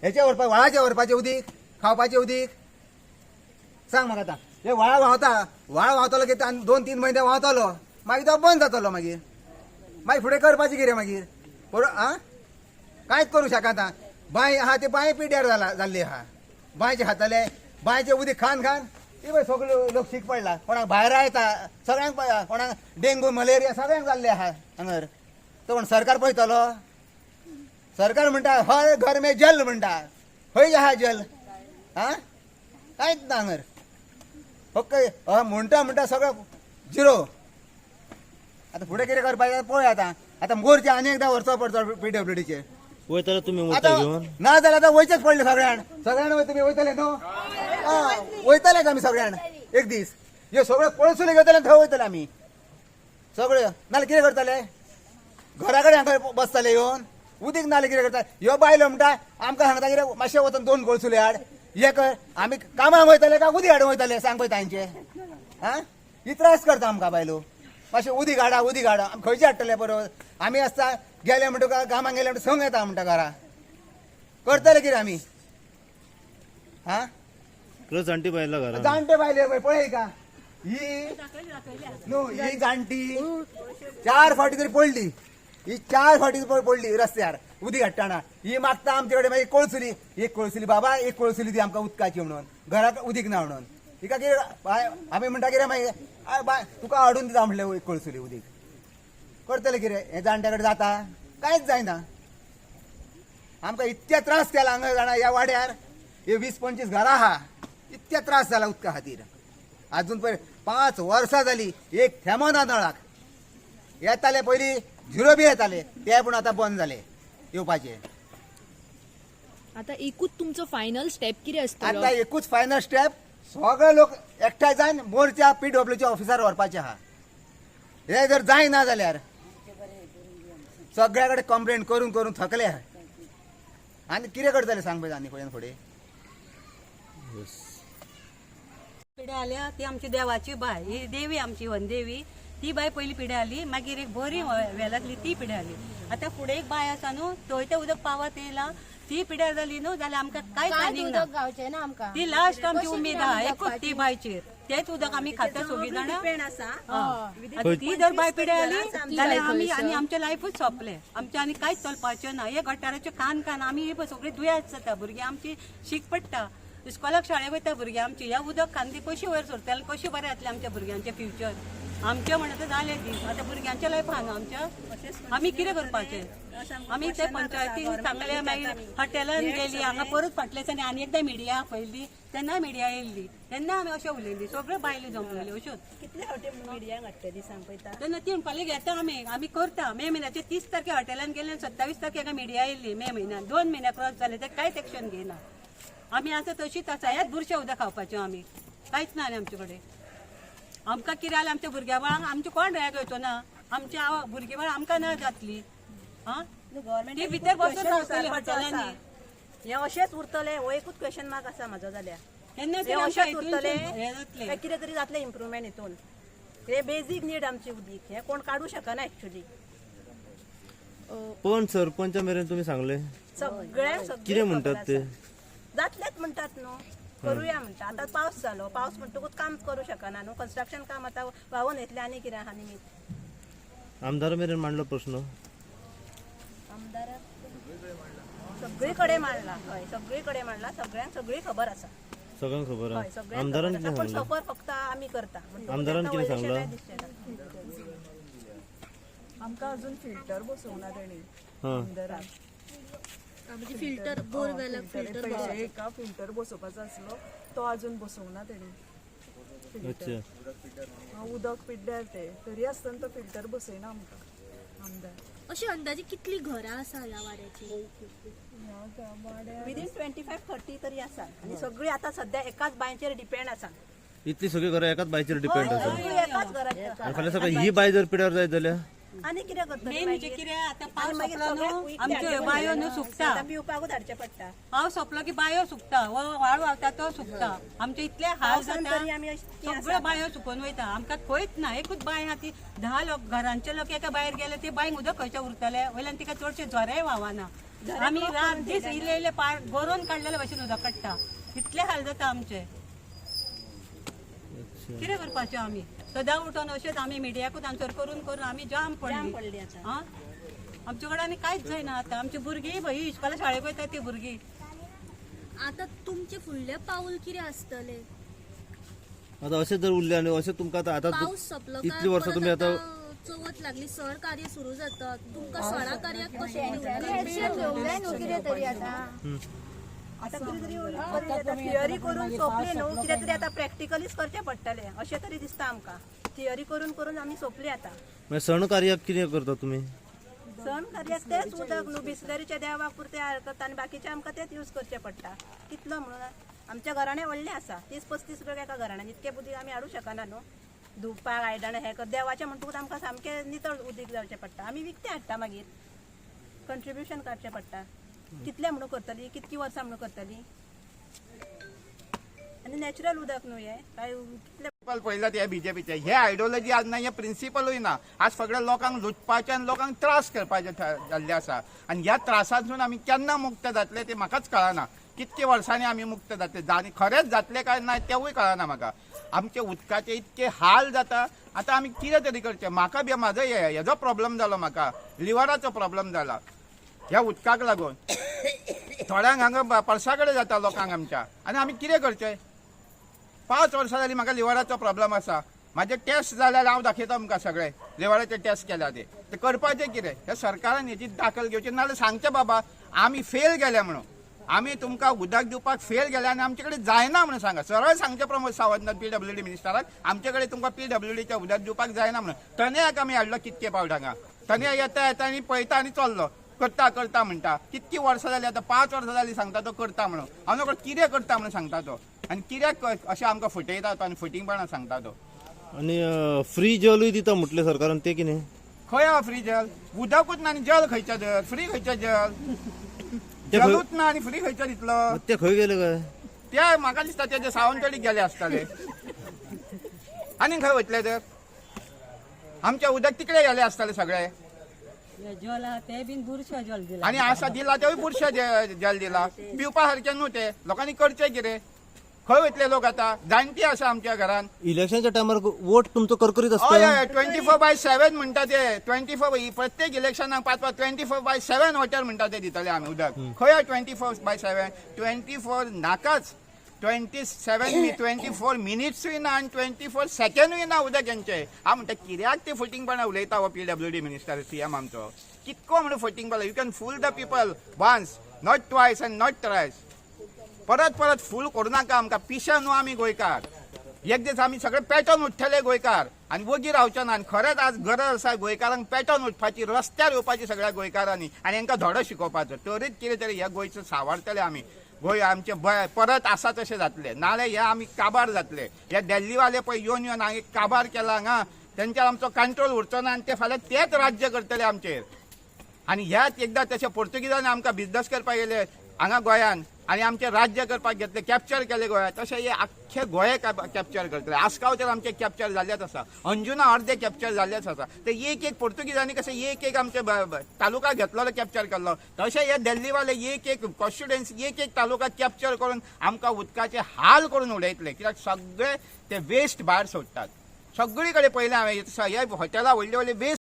ह्याच्या वरपा व्हाळाच्या वरपाचे उदीक खावपाचे उदीक सांग म्हाका आता हे व्हाळ व्हांवतलो की 2-3 महिने व्हांवतलो मागीर तो बंद जातलो मागीर फुडें करपाचें कितें मागीर कांयच करूं शकता बांय आहा ते बांय पिड्यार जाल्ली आहा बांयचे खाताले बांयचे उदीक खान ती पळय सगळे लोक शीक पडला कोणाक भायर येता सगळ्यांक कोणाक डेंगू मलेरिया सगळ्यांक जाल्ले आहा हांगर तो कोण सरकार पळयतलो सरकार म्हणटा हर घर में जल म्हणटा खंय आहा जल कांयच ना हांगर फक्त म्हणटा सगळं झिरो आता फुडें कितें करपाचें पळय आतां मोरचे आनी एकदां व्हरचो पडचो PWDचे वयतले तुम्ही आता घेऊन ना जाल्यार आतां वयचेच पडले सगळ्यान तुमी वयतले न्हू वयतलेच आमी सगळ्यान एक दीस हे सगळे पळसुले घेतले थंय वयतले आमी सगळे नाल्यार कितें करतले घरा कडेन हांगा बसतले येवन उदीक नाल्यार कितें करता ह्यो बायलो म्हणटा आमकां सांगता कितें मातशें वचून 2 कोळसुले हाड हे कर आमी कामाक वयतले काय उदीक हाडून वयतले सांग पळय तांचे ही त्रास करता आमकां बायलो मातशें उदीक हाडा आमी खंयचे हाडटले बरोबर आमी आसता गेले म्हणटा कामाक गेले म्हणटा संग येता म्हणटा घरा करतले कितें आमी जाणटी बायला घरा जाणटे बायले पळय का ही जाणटी 4 फावटी तरी पडली ही 4 फावटी पडली रस्त्यार उदीक हाडटाना ही मागता आमचे कडेन मागीर कोळसुली एक कोळसुली बाबा एक कोळसुली दी आमकां उदकाची म्हणून घराक उदीक ना म्हणून तिका कितें आमी म्हणटा कितें मागीर बाय तुका हाडून दिता म्हणलें एक कोळसुली उदीक करतले कितें हे जाणट्या कडेन जाता कांयच जायना आमकां इतके त्रास केला हांगा जाणा ह्या वाड्यार हे 20-25 घरां आहा इतके त्रास जाला उदका खातीर अजून पळय 5 वर्सां जाली एक थेंबो ना नळाक येताले पयलीं 0 बी येताले ते पूण आतां बंद जाले येवपाचे आता एकूच तुमचो फायनल स्टेप कितें आसतलो आता एकूच फायनल स्टेप सगळे लोक एकठांय जावन मोरच्या PWDचे ऑफिसार व्हरपाचे आहा हे जर जायना जाल्यार सगळ्या कडेन कंप्लेंट करून करून थकले आनी कितें करतले सांग पळय आनी फुडें पिढ्या आल्या ती आमची देवाची बाय ही देवी आमची वनदेवी ती बाय पहिली पिढ्या आली मागीर एक बरी वेलातली ती पिढ्या आली आता फुडें एक बाय आसा न्हू थंय तें उदक पावत येयला ती पिढ्या जाली न्हू जाल्यार आमकां कांय प्लॅनिंग ना ती लास्ट आमची उमेद आहा एकूच ती बायचेर तेच उदक आमी खाता सगळीं जाणां ती जर बाय पिढ्या आली जाल्यार आमी आनी आमचें लायफूच सोंपलें आमचें आनी कांयच चलपाचें ना हे गटाराचे कान आमी सगळीं दुयेंस जाता भुरगीं आमची शीक पडटा इस्कॉलाक शाळेक वयता भुरगीं आमची ह्या उदक खांदी कशी वयर सरतले कशी बरें जातलें आमच्या भुरग्यांचें फ्युचर आमचें म्हणटा तें जालें ती आतां भुरग्यांच्या लायफान आमच्या आमी कितें करपाचें आमी ते पंचायतीन सांगलें मागीर हॉटेलान गेलीं हांगा परत फाटल्या दिसांनी आनी एकदां मिडिया पळयली तेन्ना मिडिया येयल्ली तेन्ना आमी अशें उलयली सगळ्यो बायलो जमलेल्यो अश्योच कितले फावटी मिडिया हाडटली सांग पळयता तेन्ना ती म्हणपाली घेता आमी करता मे म्हयन्याचे 30 तारखे हॉटेलान गेले 27 तारखेक मिडिया येयल्ली मे म्हयन्यान 2 म्हयने क्रॉस जाले ते कांयच एक्शन घेयना आमी आतां तशीच आसा हेच बुरशें उदक खावपाचें आमी कांयच ना आमचे कडेन आमकां कितें जालें आमच्या भुरग्या बाळांक आमचे कोण रेग वयतो ना आमची भुरगीं बाळ आमकां ना जातली गव्हर्मेंट ती भितर बसून रावतली हॉटेलांनी हे अशेंच उरतले हो एकूच क्वेश्चन मार्क आसा म्हाजो जाल्यार तेन्ना हे ते अशेंच आमकां उरतले हे जातलें. काय कितें तरी जातलें इम्प्रुवमेंट हितून हे बेजीक नीड आमची उदीक हे कोण काडू शकना एक्चुअली पण सरपंचा मेरेन तुम्ही सांगले सगळ्यांक कितें म्हणटात ते जातलेच म्हणटात न्हू करूया म्हणटा आतां पावस जालो पावस म्हणटकूच काम करूं शकना न्हू कन्स्ट्रक्शन काम आतां व्हांवून येतलें आनी कितें आहा निमित आमदारा मेरेन मांडलो प्रश्न आमदाराक सगळी कडेन मांडला हय सगळी कडेन मांडला सगळ्यांक सगळी खबर आसा सगळ्यांक खबर हय आहा सगळ्यांक आमदारान खबर कितें आसा, पण सांगला सफर फक्त आमी करता आमदारान कितें सांगला आमकां अजून फिल्टर बसोवंक ना तेणी हां आमदारान म्हणजे फिल्टर बोरवेलाक फिल्टर पयशे एका फिल्टर बसोवपाचो आसलो तो अजून बसोवंक ना तेणी अच्छा उदक पिड्ड्यार ते तरी आसतना तो फिल्टर बसयना आमकां आमदार अशी अंदाजे कितली घरां आसा ह्या वाड्याची विदीन 25-30 तरी आसा आनी सगळी आतां सध्या एकाच बांयचेर डिपेंड आसा इतली सगळी घरां एकाच बायचेर डिपेंड आसा सगळी एकाच घराची आनी फाल्यां सकाळी ही बाय जर पिड्यार जायत जाल्यार आनी कितें करतली मेन म्हणजे कितें आतां पावस मागीर सोंपलो सगळ्यांक न्हू वीक आमच्यो धाडचें बायो पडटा. न्हू सुकता आतां पिवपाकूच धाडचें पडटा पावस सोंपलो की बायो सुकता वाळू व्हांवता तो सुकता आमचे इतले हाल पावसान जाता तरी आमी अशी सगळ्यो बायो सुकून वयता आमकां खंयच ना एकूच बाय आहा ती 10 लोक घरांचे लोक एका भायर गेले ते बांयक उदक खंयचे उरतले वयल्यान तिका चडशे जोराय व्हावना आम्ही रात दीस इले पार बरोवन काढलेले भाशेन उदक काडटा इतले हाल जाता आमचे कितें करपाचें आमी सदां उठोन अशेंच आमी मिडियाकूच आन्सर करून करून आमी जाम पडली आं आमचे कडेन आनी कांयच जायना आतां आमची भुरगीं भई इश्कोला शाळेक वयतात ती भुरगीं आता तुमचे फुडले पाऊल कितें आसतले आता असे जर उरले आणि असे तुमका आता पाऊस सोंपलो काय इतली वर्सां तुम्ही आता चवथ लागली सण कार्य सुरू जाता तुमका सणा कार्याक कशें आता कितें तरी थिअरी करून सोंपली न्हू कितें तरी आता प्रॅक्टिकलीच करचें पडटलें अशें तरी दिसता आमकां थिअरी करून करून आमी सोंपली आता म्हणजे सण कार्याक कितें करता तुम्ही सण कार्याक तेच उदक न्हू बिस्लरीच्या देवा पुरते करता आनी बाकीचे आमकां तेच यूज करचें पडटा कितलो म्हणून आमच्या घराणे व्हडलें आसा 30-35 रुपया एका घराण्यान इतके उदीक आमी हाडूं शकना न्हू धुवपाक आयदनां हें कर देवाचें म्हणटकूच आमकां सामकें नितळ उदीक जावचें पडटा आमी विकतें हाडटा मागीर कंट्रिब्युशन काडचें पडटा कितले म्हणून करतली कितकी वर्सां म्हणून करतली आनी नॅचरल उदक न्हू हें काय कितले प्रिन्सिपल पळयला ते बीजेपीचे हे आयडियोलॉजी आज ना हे प्रिन्सिपलूय ना आज सगळ्या लोकांक लुटपाचे आनी लोकांक त्रास करपाचे जाल्ले आसा आनी ह्या त्रासांतसून आमी केन्ना मुक्त जातले ते म्हाकाच कळना कितके वर्सांनी आमी मुक्त जातले आनी खरेंच जातले काय ना तेवूय कळना म्हाका आमचे उदकाचे इतके हाल जाता आतां आमी कितें तरी करचें म्हाका बी म्हाजो हेजो प्रॉब्लेम जालो म्हाका लिव्हराचो प्रॉब्लेम जाला ह्या उदकाक लागून थोड्यांक हांगा पर्सा कडेन जाता लोकांक आमच्या आनी आमी कितें करचें 5 वर्सां जालीं म्हाका लिव्हराचो प्रॉब्लेम आसा म्हाजे टेस्ट जाल्यार हांव दाखयता तुमकां सगळे लिव्हराचे टेस्ट केल्या ते करपाचें कितें हे सरकारान हेची दाखल घेवची नाजाल्यार सांगचें बाबा आमी फेल गेले म्हणून आमी तुमकां उदक दिवपाक फेल गेले आनी आमचे कडेन जायना म्हणून सांगा सरळ सांगचें प्रमोद सावंत PWD मिनिस्टराक आमचे कडेन तुमकां PWDचें उदक दिवपाक जायना म्हणून तनयाक आमी हाडलो कितके फावट हांगा तनया येता आनी पळयता आनी चल्लो करता म्हणटा कितकी वर्सां जालीं आतां 5 वर्सां जालीं सांगता तो करता म्हणून हांव नकळो कितें करता म्हणून सांगता तो आनी कित्याक अशें आमकां फटयता तो आनी फटिंगपणां सांगता तो आणि फ्री जलूय दिता म्हटले सरकारान ते कितें खंय हा फ्री जल उदकूच ना आनी जल खंयचें जल फ्री खंयचें जल जलूच ना आनी फ्री खंयचो दितलो ते खंय गेले काय ते म्हाका दिसता तेजे सावंतवाडीक गेले आसतले आनी खंय वयतले तर आमचे उदक तिकडे गेले आसतले सगळे हे जल आहा ते बीन बुरशे जल दिला आनी आसा दिला तेवूय बुरशे जल दिला पिवपा सारकें न्हू ते लोकांनी करचें कितें खंय वयतले लोक आतां जाणटी आसा आमच्या घरान इलेक्शनच्या टायमार वोट तुमचो करकरीत हय असता हय 24/7 म्हणटा ते 24 प्रत्येक इलेक्शनाक 5 24/7 वॉटर म्हणटा ते दितले आमी उदक खंय 24/7 24 नाकाच 24 मिनिट्सूय ना आनी 24 सेकंडूय ना उदक यांचे हांव म्हणटा कित्याक ते फटिंगपणा उलयता हो PWD मिनिस्टर CM आमचो कितको म्हणून फटिंगपणा you can fool the people once not twice and not thrice परत फूल करू नाका आमकां पिशा न्हू आमी गोंयकार एक दीस आमी सगळे पेटोवन उठतले गोंयकार आनी वगी रावचे ना आनी खरेंच आज गरज आसा गोंयकारांक पेटोवन उठपाची रस्त्यार येवपाची सगळ्या गोंयकारांनी आनी हांकां धडो शिकोवपाचो तरीच कितें तरी ह्या गोंयचो सांवारतले आमी गोंय आमचे परत आसा तशें जातले नाल्यार हे आमी काबार जातले हे दिल्लीवाले पळय येवन हांगा काबार केला हांगा तेंच्यार आमचो कंट्रोल उरचो ना आनी ते फाल्यां तेच राज्य करतले आमचेर आनी ह्याच एकदां तशें पोर्तुगीजांनी आमकां बिजनस करपाक गेले हांगा गोंयान आनी आमचे राज्य करपाक घेतले कॅप्चर केले गोंयांत तशें हे आख्खे गोंय कॅप्चर करतले आसगांवचेर आमचे कॅप्चर जाल्लेच आसा अंजुना अर्दे कॅप्चर जाल्लेच आसा ते एक पोर्तुगीजांनी कशें एक आमचे तालुका घेतलो कॅप्चर केल्लो तशें हे दिल्लीवाले एक कॉन्स्टिट्युएन्सी एक तालुका कॅप्चर करून आमकां उदकाचे हाल करून उडयतले कित्याक सगळे ते वेस्ट भायर सोडटात सगळी कडेन पयलें हांवें हे हॉटेलां व्हडले वेस्ट